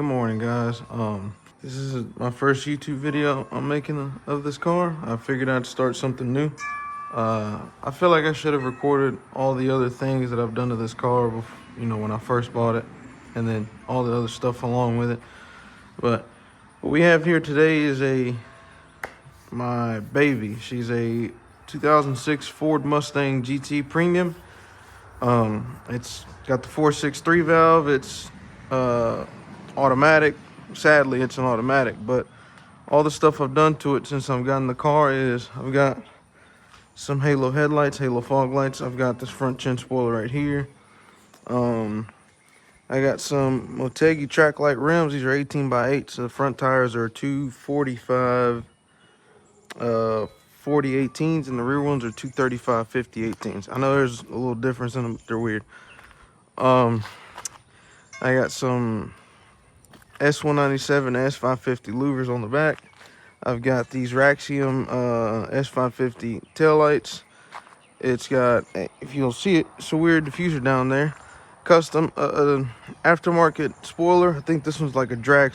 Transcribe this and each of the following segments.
Good morning, guys. This is my first YouTube video I'm making of this car. I figured I'd start something new. I feel like I should have recorded all the other things that I've done to this car, when I first bought it, and then all the other stuff along with it. But what we have here today is my baby. She's a 2006 Ford Mustang GT Premium. It's got the 4.63 valve. It's automatic. Sadly, it's an automatic, but all the stuff I've done to it since I've gotten the car is I've got some halo headlights, halo fog lights. I've got this front chin spoiler right here. I got some Motegi track light rims. These are 18x8, so the front tires are 245 40 18s, and the rear ones are 235 50 18s. I know there's a little difference in them, but they're weird. I got some S197 S550 louvers on the back. I've got these Raxium S550 taillights. It's got, if you'll see it, it's a weird diffuser down there. Custom aftermarket spoiler. I think this one's like a drag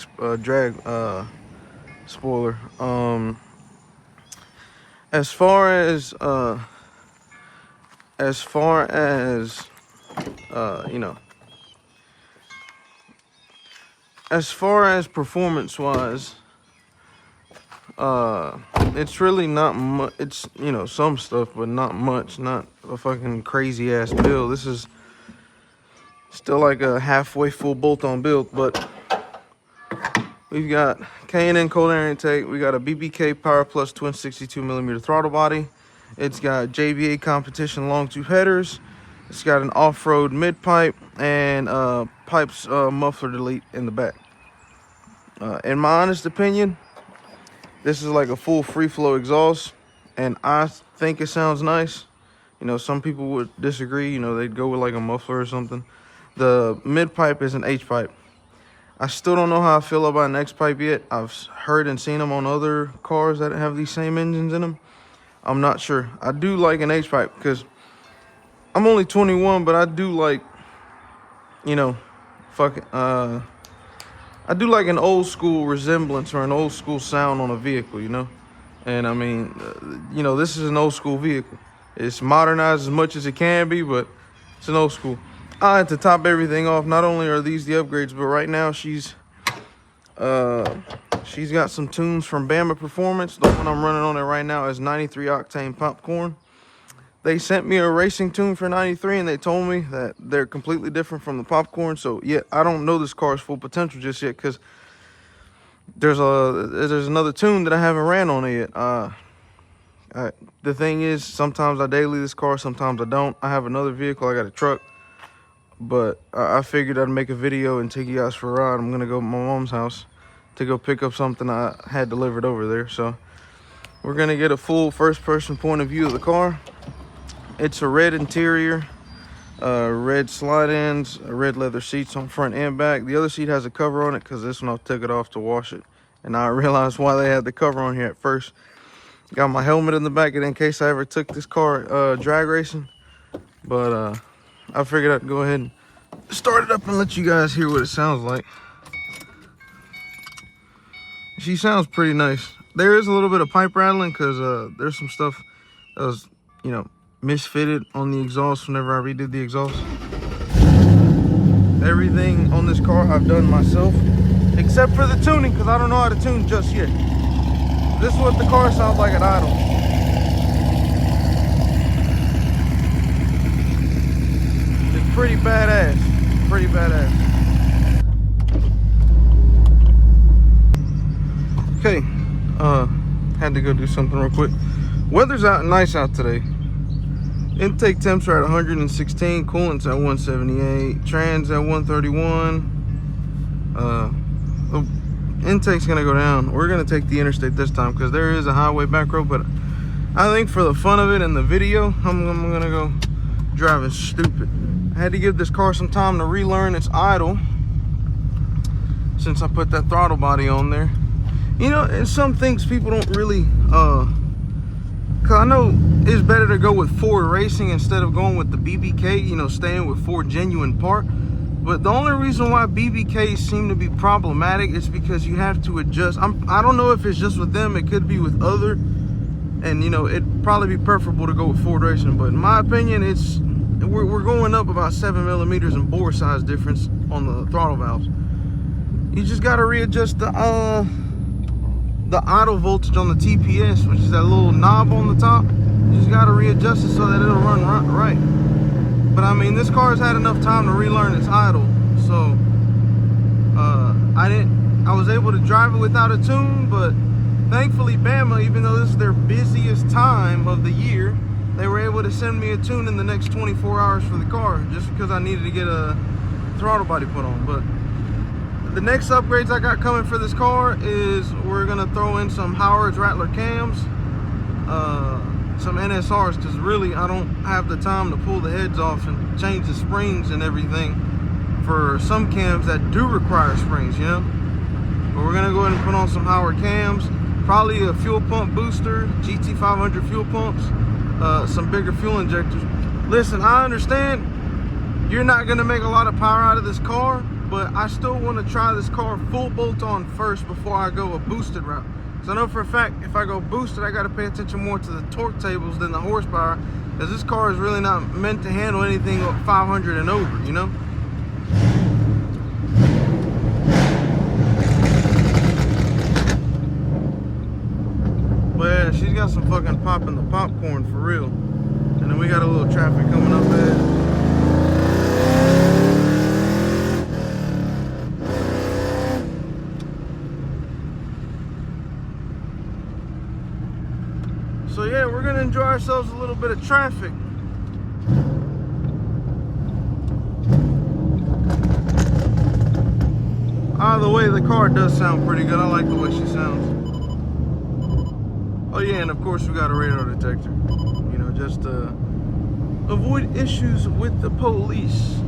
spoiler. As far as as far as performance wise, it's really not much. It's, some stuff, but not much. Not a fucking crazy ass build. This is still like a halfway full bolt-on build, but we've got K&N cold air intake. We got a BBK Power Plus twin 62mm throttle body. It's got JBA competition long tube headers. It's got an off-road mid pipe and pipes muffler delete in the back. In my honest opinion, this is like a full free flow exhaust, and I think it sounds nice. Some people would disagree. They'd go with like a muffler or something. The mid pipe is an H pipe. I still don't know how I feel about an X pipe yet. I've heard and seen them on other cars that have these same engines in them. I'm not sure. I do like an H pipe because I'm only 21, but I do like, I do like an old school resemblance or an old school sound on a vehicle, And I mean, this is an old school vehicle. It's modernized as much as it can be, but it's an old school. To top everything off, not only are these the upgrades, but right now she's got some tunes from Bama Performance. The one I'm running on it right now is 93 octane popcorn. They sent me a racing tune for 93, and they told me that they're completely different from the popcorn. So yeah, I don't know this car's full potential just yet because there's another tune that I haven't ran on it yet. The thing is, sometimes I daily this car, sometimes I don't. I have another vehicle. I got a truck, but I figured I'd make a video and take you guys for a ride. I'm gonna go to my mom's house to go pick up something I had delivered over there. So we're gonna get a full first-person point of view of the car. It's a red interior, red slide-ins, red leather seats on front and back. The other seat has a cover on it because this one I took it off to wash it, and I realized why they had the cover on here at first. Got my helmet in the back in case I ever took this car drag racing, but I figured I'd go ahead and start it up and let you guys hear what it sounds like. She sounds pretty nice. There is a little bit of pipe rattling because there's some stuff that was, misfitted on the exhaust whenever I redid the exhaust. Everything on this car I've done myself, except for the tuning, because I don't know how to tune just yet. This is what the car sounds like at idle. It's pretty badass. Pretty badass. Okay, had to go do something real quick. Weather's nice out today. Intake temps are at 116, coolant's at 178, trans at 131. The intake's gonna go down. We're gonna take the interstate this time because there is a highway back road, but I think for the fun of it and the video, I'm gonna go driving stupid. I had to give this car some time to relearn its idle since I put that throttle body on there. And some things people don't really Cause I know it's better to go with Ford Racing instead of going with the BBK, staying with Ford Genuine Park. But the only reason why BBKs seem to be problematic is because you have to adjust. I don't know if it's just with them. It could be with other. And, you know, it'd probably be preferable to go with Ford Racing. But in my opinion, we're going up about 7 millimeters in bore size difference on the throttle valves. You just got to readjust the idle voltage on the TPS, which is that little knob on the top. You just got to readjust it so that it'll run right. But I mean, this car has had enough time to relearn its idle, so I was able to drive it without a tune. But thankfully, Bama, even though this is their busiest time of the year, they were able to send me a tune in the next 24 hours for the car, just because I needed to get a throttle body put on. But the next upgrades I got coming for this car is we're gonna throw in some Howard's Rattler cams, some NSRs, because really I don't have the time to pull the heads off and change the springs and everything for some cams that do require springs, you know. But we're gonna go ahead and put on some Howard cams, probably a fuel pump booster, GT500 fuel pumps, some bigger fuel injectors. Listen, I understand you're not gonna make a lot of power out of this car, but I still want to try this car full bolt on first before I go a boosted route. So I know for a fact if I go boosted, I got to pay attention more to the torque tables than the horsepower, because this car is really not meant to handle anything 500 and over, you know. But yeah, she's got some fucking pop in the popcorn for real. And then we got a little traffic coming up ahead. So yeah, we're gonna enjoy ourselves a little bit of traffic. Either way, the car does sound pretty good. I like the way she sounds. Oh yeah, and of course we got a radar detector. You know, just to avoid issues with the police.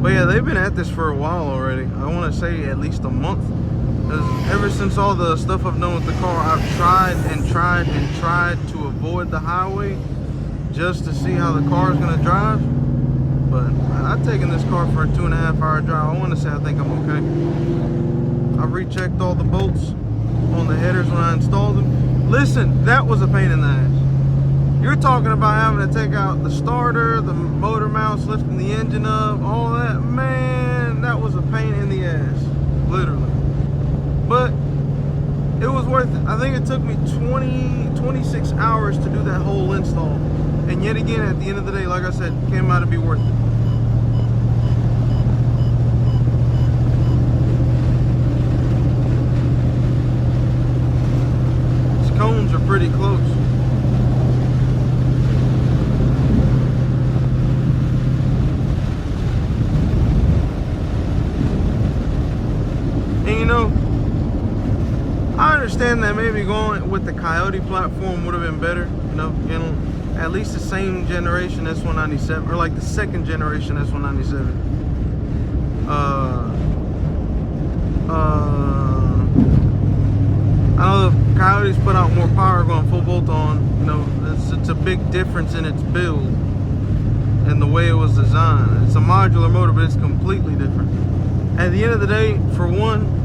But yeah, they've been at this for a while already. I want to say at least a month. Ever since all the stuff I've done with the car, I've tried to avoid the highway just to see how the car is going to drive. But I've taken this car for a 2.5 hour drive. I want to say I think I'm okay. I've rechecked all the bolts on the headers when I installed them. Listen, that was a pain in the ass. You're talking about having to take out the starter, the motor mounts, lifting the engine up, all that. Man, that was a pain in the ass, literally. But it was worth it. I think it took me 26 hours to do that whole install. And yet again, at the end of the day, like I said, it came out to be worth it. These cones are pretty close. And you know, I understand that maybe going with the Coyote platform would have been better, you know, at least the same generation S197, or like the second generation S197. I know the Coyotes put out more power going full bolt on, you know, it's a big difference in its build and the way it was designed. It's a modular motor, but it's completely different. At the end of the day, for one,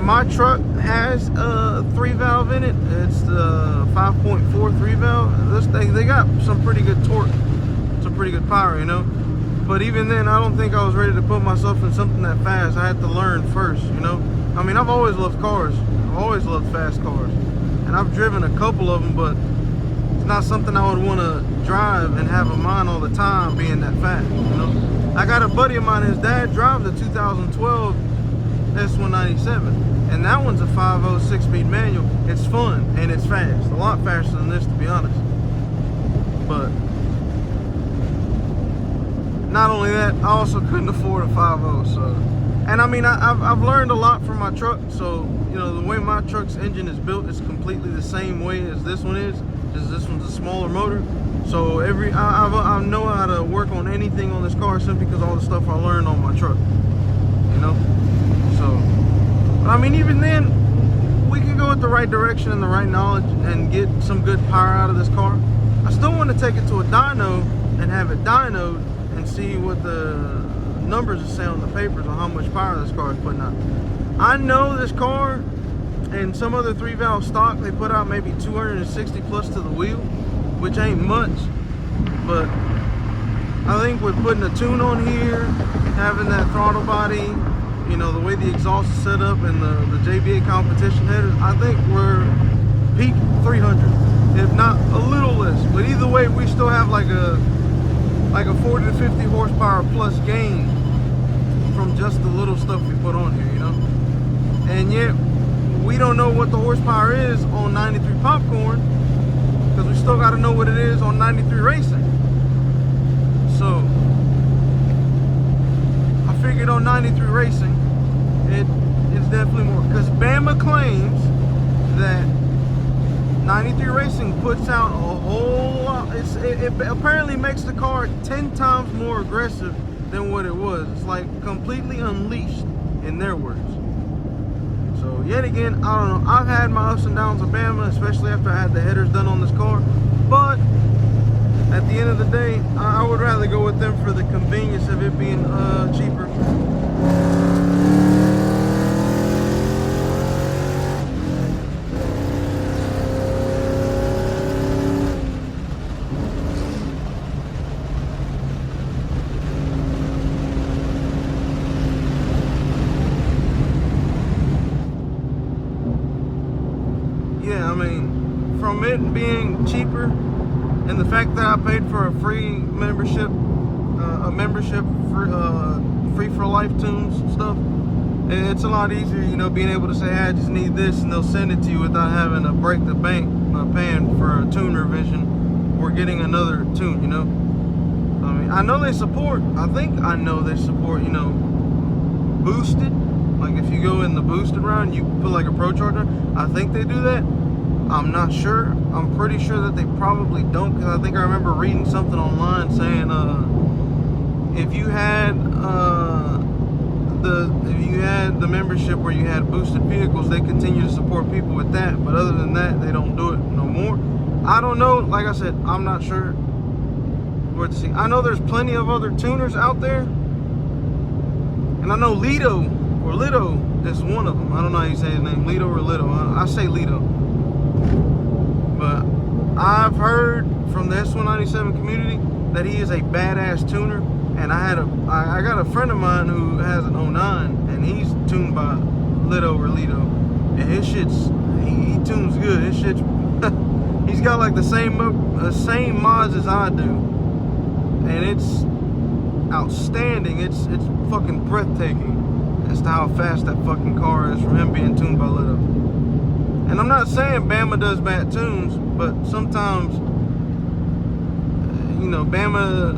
my truck has a 3-valve in it. It's the 5.4 3-valve. They got some pretty good torque, some pretty good power, you know. But even then, I don't think I was ready to put myself in something that fast. I had to learn first, you know. I mean, I've always loved cars. I've always loved fast cars, and I've driven a couple of them, but it's not something I would want to drive and have in mind all the time, being that fast, you know. I got a buddy of mine, his dad drives a 2012 S197. And that one's a 5.0 6-speed manual. It's fun and it's fast. A lot faster than this, to be honest. But not only that, I also couldn't afford a 5.0. So, and I mean, I've learned a lot from my truck. So, you know, the way my truck's engine is built is completely the same way as this one is. Just this one's a smaller motor. So I know how to work on anything on this car simply because all the stuff I learned on my truck. You know, so. I mean, even then, we we can go with the right direction and the right knowledge and get some good power out of this car, I still want to take it to a dyno and have it dynoed and see what the numbers are saying on the papers on how much power this car is putting out. I know this car and some other 3-valve stock, they put out maybe 260 plus to the wheel, which ain't much, but I think with putting a tune on here, having that throttle body, you know, the way the exhaust is set up and the JBA competition headers, I think we're peak 300, if not a little less. But either way, we still have like a 40 to 50 horsepower plus gain from just the little stuff we put on here, you know. And yet, we don't know what the horsepower is on 93 Popcorn, because we still got to know what it is on 93 Racing. So I figured on 93 Racing, it's definitely more, because Bama claims that 93 Racing puts out a whole lot. It apparently makes the car 10 times more aggressive than what it was. It's like completely unleashed, in their words. So yet again, I don't know. I've had my ups and downs with Bama, especially after I had the headers done on this car. But at the end of the day, I would rather go with them for the convenience of it being cheaper. Yeah, I mean, from it being cheaper and the fact that I paid for a free membership, free for life tunes stuff, it's a lot easier, you know, being able to say, hey, I just need this, and they'll send it to you without having to break the bank paying for a tune revision or getting another tune, you know. I mean, I know they support, I know they support, you know, boosted. Like if you go in the boosted round, you put like a Pro Charger. I think they do that. I'm not sure. I'm pretty sure that they probably don't, because I think I remember reading something online saying if you had the membership where you had boosted vehicles, they continue to support people with that. But other than that, they don't do it no more. I don't know. Like I said, I'm not sure where to see. I know there's plenty of other tuners out there, and I know Lido is one of them. I don't know how you say his name, Lido or Lido. I say Lido. But I've heard from the S197 community that he is a badass tuner, and I got a friend of mine who has an 09, and he's tuned by Lido or Lido, and his shit's he tunes good. His shit's he's got like the same mods as I do, and it's outstanding. It's fucking breathtaking as to how fast that fucking car is from him being tuned by Lido. And I'm not saying Bama does bad tunes, but sometimes, you know, Bama,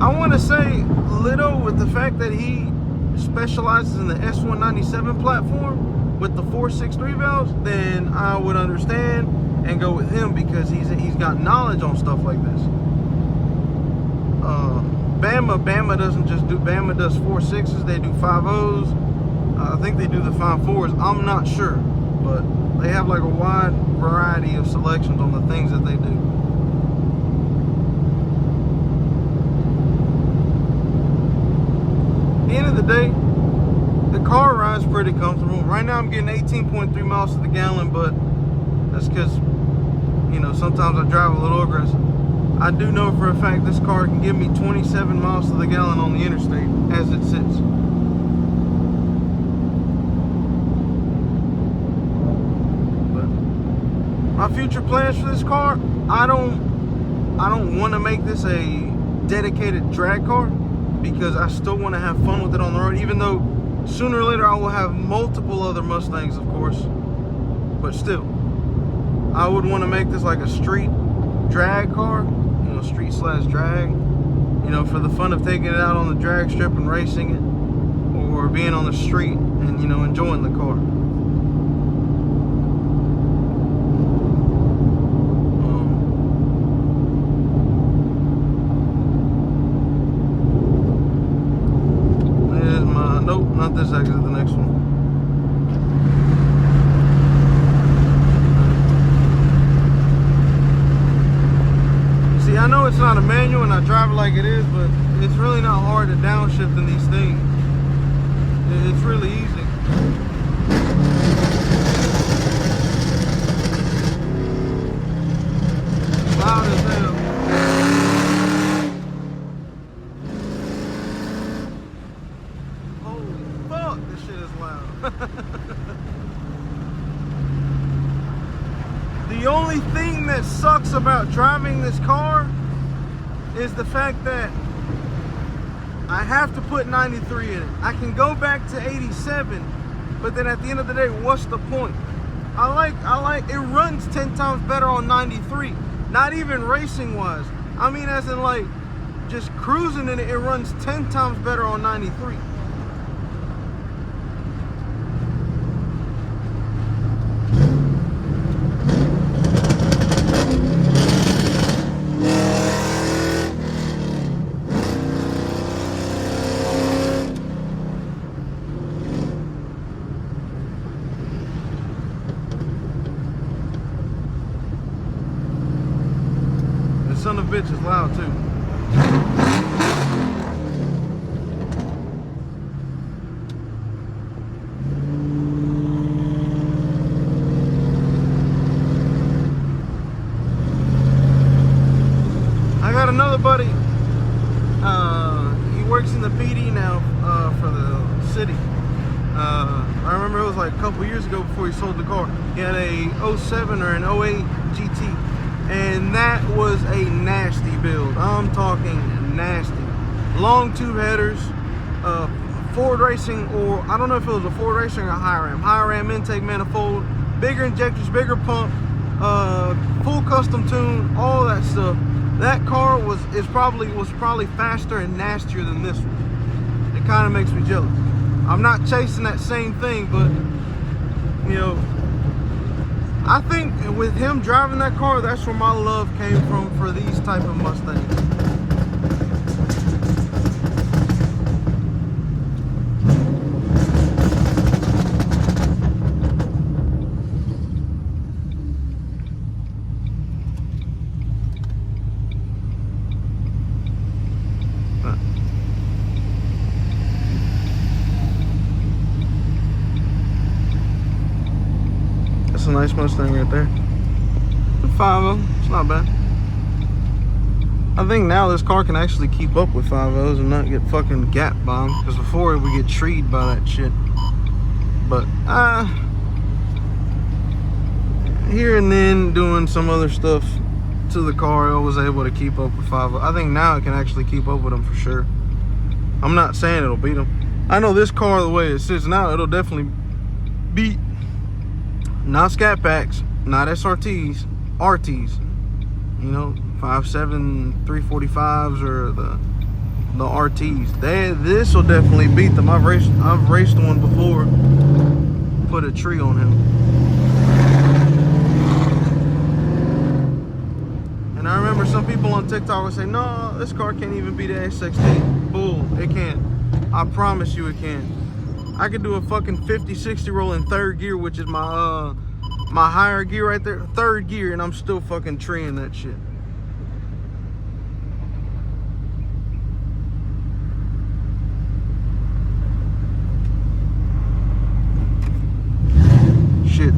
I want to say Lido, with the fact that he specializes in the S197 platform with the 4.63 valves, then I would understand and go with him, because he's got knowledge on stuff like this. Bama doesn't just do, Bama does 4.6s, they do 5.0s, I think they do the 5.4s, I'm not sure, but they have like a wide variety of selections on the things that they do. At the end of the day, the car rides pretty comfortable. Right now I'm getting 18.3 miles to the gallon, but that's because, you know, sometimes I drive a little aggressive. I do know for a fact this car can give me 27 miles to the gallon on the interstate as it sits. But my future plans for this car, I don't want to make this a dedicated drag car, because I still want to have fun with it on the road, even though sooner or later I will have multiple other Mustangs, of course. But still, I would want to make this like a street drag car, you know, street/drag, you know, for the fun of taking it out on the drag strip and racing it, or being on the street and, you know, enjoying the car. Nope, not this exit, the next one. I know it's not a manual and I drive it like it is, but it's really not hard to downshift in these things. It's really easy. Loud as hell. Holy fuck, this shit is loud. The only thing that sucks about driving this car is the fact that I have to put 93 in it. I can go back to 87, but then at the end of the day, what's the point? I like it runs 10 times better on 93. Not even racing wise. I mean, as in like just cruising in it, it runs 10 times better on 93. Son of a bitch is loud too. I got another buddy. He works in the PD now for the city. I remember it was like a couple years ago before he sold the car. He had a 07 or an 08 GT. And that was a nasty build. I'm talking nasty. Long tube headers, Ford Racing, or I don't know if it was a Ford Racing or a high ram intake manifold, bigger injectors, bigger pump, full custom tune, all that stuff. That car was probably faster and nastier than this one. It kind of makes me jealous. I'm not chasing that same thing, but you know, I think with him driving that car, that's where my love came from for these type of Mustangs. A nice Mustang right there. 5.0, it's not bad. I think now this car can actually keep up with 5.0s and not get fucking gap bombed, because before we get treed by that shit. But here and then doing some other stuff to the car, I was able to keep up with 5.0. I think now it can actually keep up with them for sure. I'm not saying it'll beat them. I know this car, the way it sits now, it'll definitely beat not Scat Packs, not SRTs, RTs. You know, 5.7 345s or the RTs. This will definitely beat them. I've raced one before. Put a tree on him. And I remember some people on TikTok would say, "No, this car can't even beat the SXT." Bull, it can. I promise you it can. I could do a fucking 50-60 roll in third gear, which is my my higher gear right there, third gear, and I'm still fucking treeing that shit. Shit.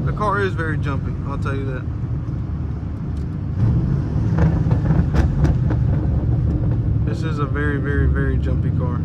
The car is very jumpy, I'll tell you that. This is a very, very, very jumpy car.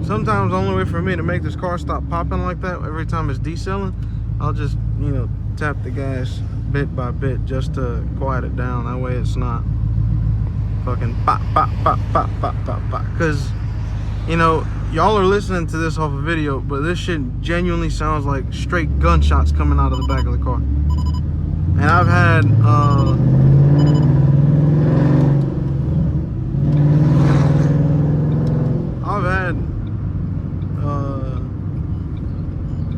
Sometimes the only way for me to make this car stop popping like that every time it's decelling, I'll just, you know, tap the gas bit by bit just to quiet it down. That way it's not fucking pop, pop, pop, pop, pop, pop, pop. Because You know, y'all are listening to this off a video, but this shit genuinely sounds like straight gunshots coming out of the back of the car. And I've had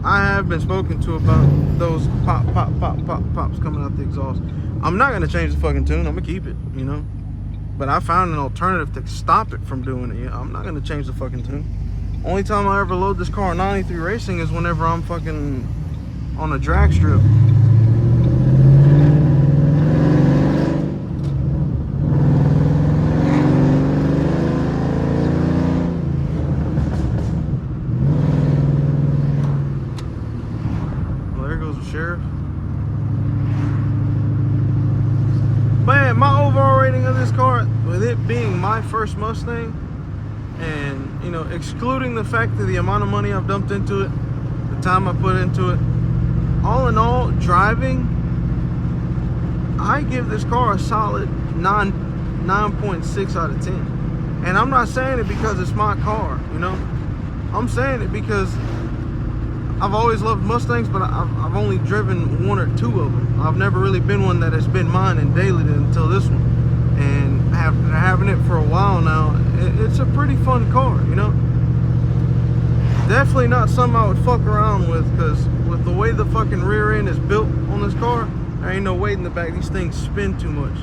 I have been spoken to about those pops coming out the exhaust. I'm not gonna change the fucking tune. I'm gonna keep it, you know. But I found an alternative to stop it from doing it. I'm not gonna change the fucking tune. Only time I ever load this car on 93 Racing is whenever I'm fucking on a drag strip. Sheriff. Man, my overall rating of this car, with it being my first Mustang, and you know, excluding the fact that the amount of money I've dumped into it, the time I put into it, all in all, driving, I give this car a solid 9.6 out of 10. And I'm not saying it because it's my car, you know. I'm saying it because I've always loved Mustangs, but I've only driven one or two of them. I've never really been one that has been mine and daily until this one. And having it for a while now, it's a pretty fun car, you know? Definitely not something I would fuck around with, because with the way the fucking rear end is built on this car, there ain't no weight in the back. These things spin too much.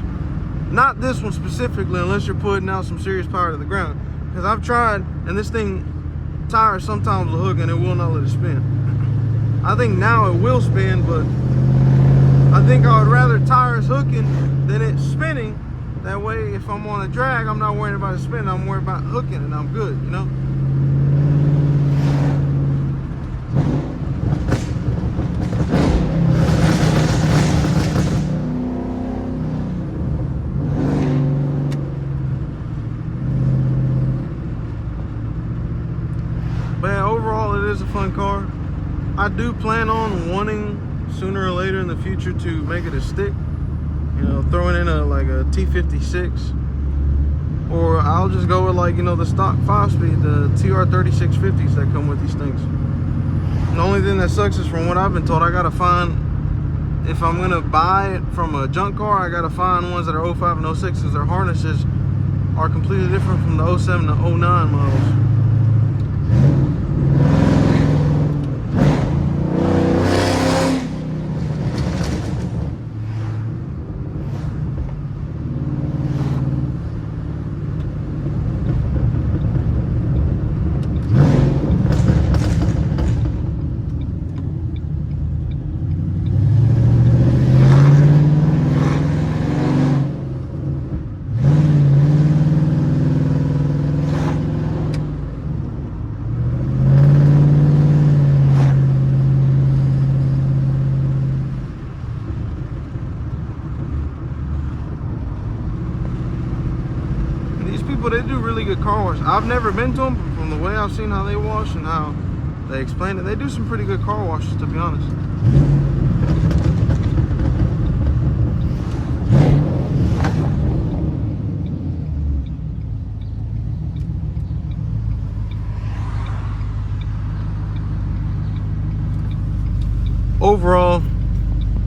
Not this one specifically, unless you're putting out some serious power to the ground. Because I've tried, and this thing, tires sometimes will hook and it will not let it spin. I think now it will spin, but I think I would rather tires hooking than it spinning. That way, if I'm on a drag, I'm not worrying about it spinning. I'm worried about hooking and I'm good, you know? But yeah, overall, it is a fun car. I do plan on wanting sooner or later in the future to make it a stick, you know, throwing in like a T56, or I'll just go with, like, you know, the stock 5-speed, the TR3650s that come with these things. The only thing that sucks is, from what I've been told, I gotta find, if I'm gonna buy it from a junk car, I gotta find ones that are 05 and 06, because their harnesses are completely different from the 07 to 09 models. They do really good car wash. I've never been to them, but from the way I've seen how they wash and how they explain it, they do some pretty good car washes, to be honest. Overall,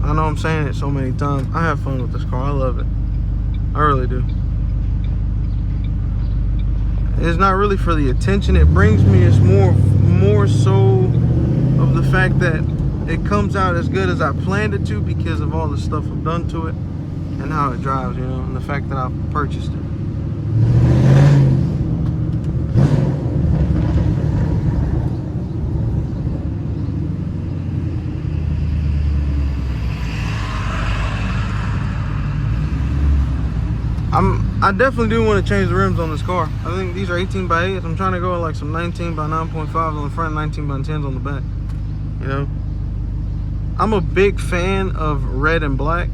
I know I'm saying it so many times, I have fun with this car. I love it. I really do. It's not really for the attention it brings me. It's more so of the fact that it comes out as good as I planned it to, because of all the stuff I've done to it and how it drives, you know, and the fact that I've purchased it. I definitely do want to change the rims on this car. I think these are 18 by 8s. I'm trying to go with like some 19 by 9.5s on the front, 19 by 10s on the back. You know, I'm a big fan of red and black.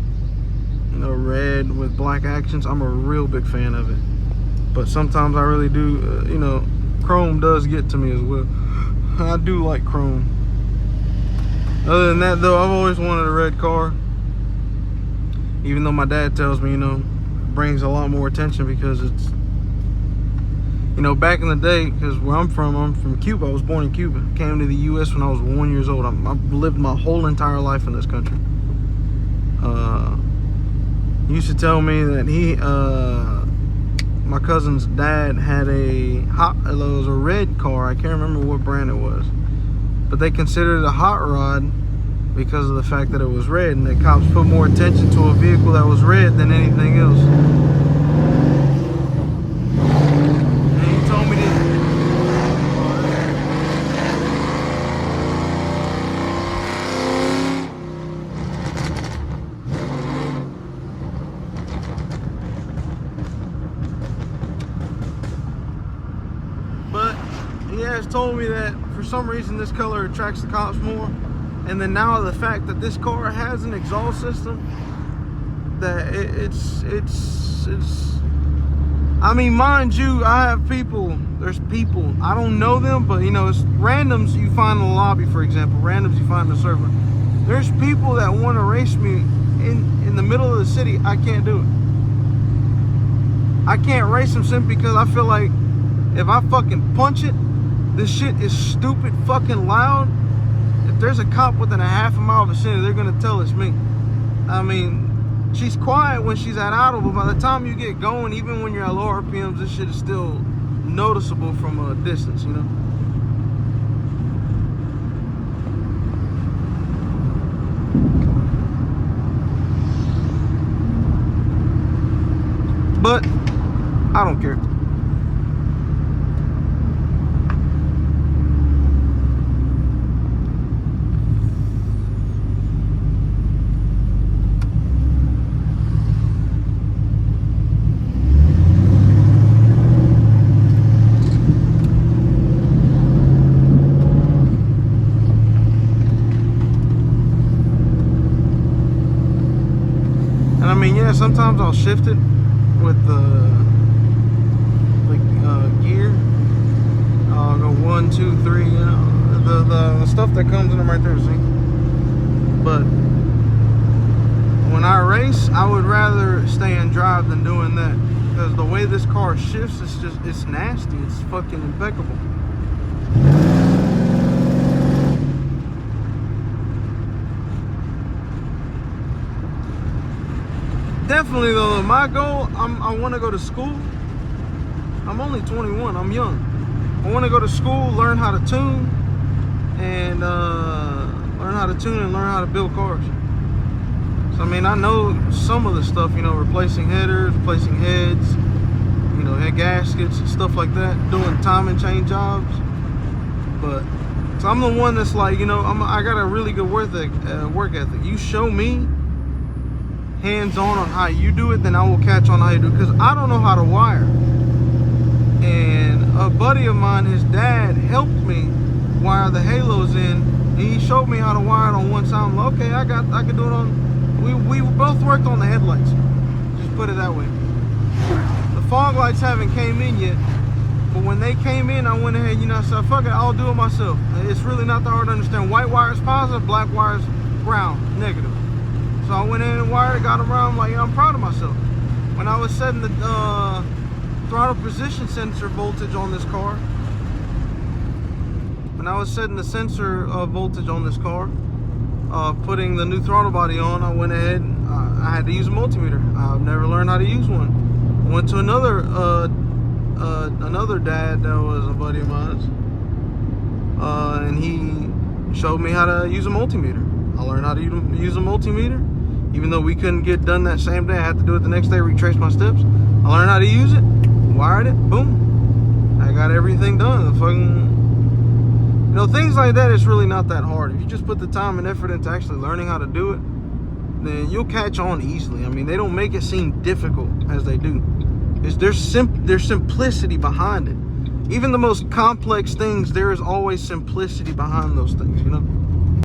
You know, red with black accents. I'm a real big fan of it. But sometimes I really do, you know, chrome does get to me as well. I do like chrome. Other than that, though, I've always wanted a red car. Even though my dad tells me, you know, brings a lot more attention because it's, You know, back in the day, because where I'm from Cuba. I was born in Cuba. Came to the U.S. when I was 1 year old. I've lived my whole entire life in this country. He used to tell me that my cousin's dad had it was a red car. I can't remember what brand it was, but they considered it a hot rod because of the fact that it was red, and the cops put more attention to a vehicle that was red than anything else. And he told me this. But he has told me that for some reason this color attracts the cops more. And then now the fact that this car has an exhaust system, that it's I mean, mind you, I have there's people, I don't know them, but you know, it's randoms you find in the lobby, for example, randoms you find in the server. There's people that want to race me in the middle of the city. I can't do it. I can't race them simply because I feel like if I fucking punch it, this shit is stupid fucking loud. If there's a cop within a half a mile vicinity, they're gonna tell it's me. I mean, she's quiet when she's at idle, but by the time you get going, even when you're at low RPMs, this shit is still noticeable from a distance, you know? But I don't care. I mean, yeah, sometimes I'll shift it with gear. I'll go 1, 2, 3, you know, the stuff that comes in them right there, see? But when I race, I would rather stay in drive than doing that, because the way this car shifts, it's nasty. It's fucking impeccable. Definitely though, my goal, I want to go to school. I'm only 21, I'm young. I want to go to school, learn how to tune, and learn how to build cars. So I mean, I know some of the stuff, you know, replacing headers, replacing heads, you know, head gaskets and stuff like that, doing timing chain jobs. But so I'm the one that's like, you know, I got a really good work ethic. You show me hands-on on how you do it, then I will catch on how you do it, because I don't know how to wire. And a buddy of mine, his dad helped me wire the halos in, and he showed me how to wire it on one side. I'm like, okay, I can do it on. We both worked on the headlights, just put it that way. The fog lights haven't came in yet, but when they came in, I went ahead, you know, I said, fuck it, I'll do it myself. It's really not that hard to understand. White wire is positive, black wire is ground, negative. So I went in and wired it, got around, like, I'm proud of myself. When I was setting the throttle position sensor voltage on this car, putting the new throttle body on, I went ahead, I had to use a multimeter. I've never learned how to use one. I went to another dad that was a buddy of mine, and he showed me how to use a multimeter. I learned how to use a multimeter. Even though we couldn't get done that same day, I had to do it the next day, retrace my steps. I learned how to use it, wired it, boom. I got everything done. The fucking, you know, things like that, it's really not that hard. If you just put the time and effort into actually learning how to do it, then you'll catch on easily. I mean, they don't make it seem difficult as they do. There's simplicity behind it. Even the most complex things, there is always simplicity behind those things, you know?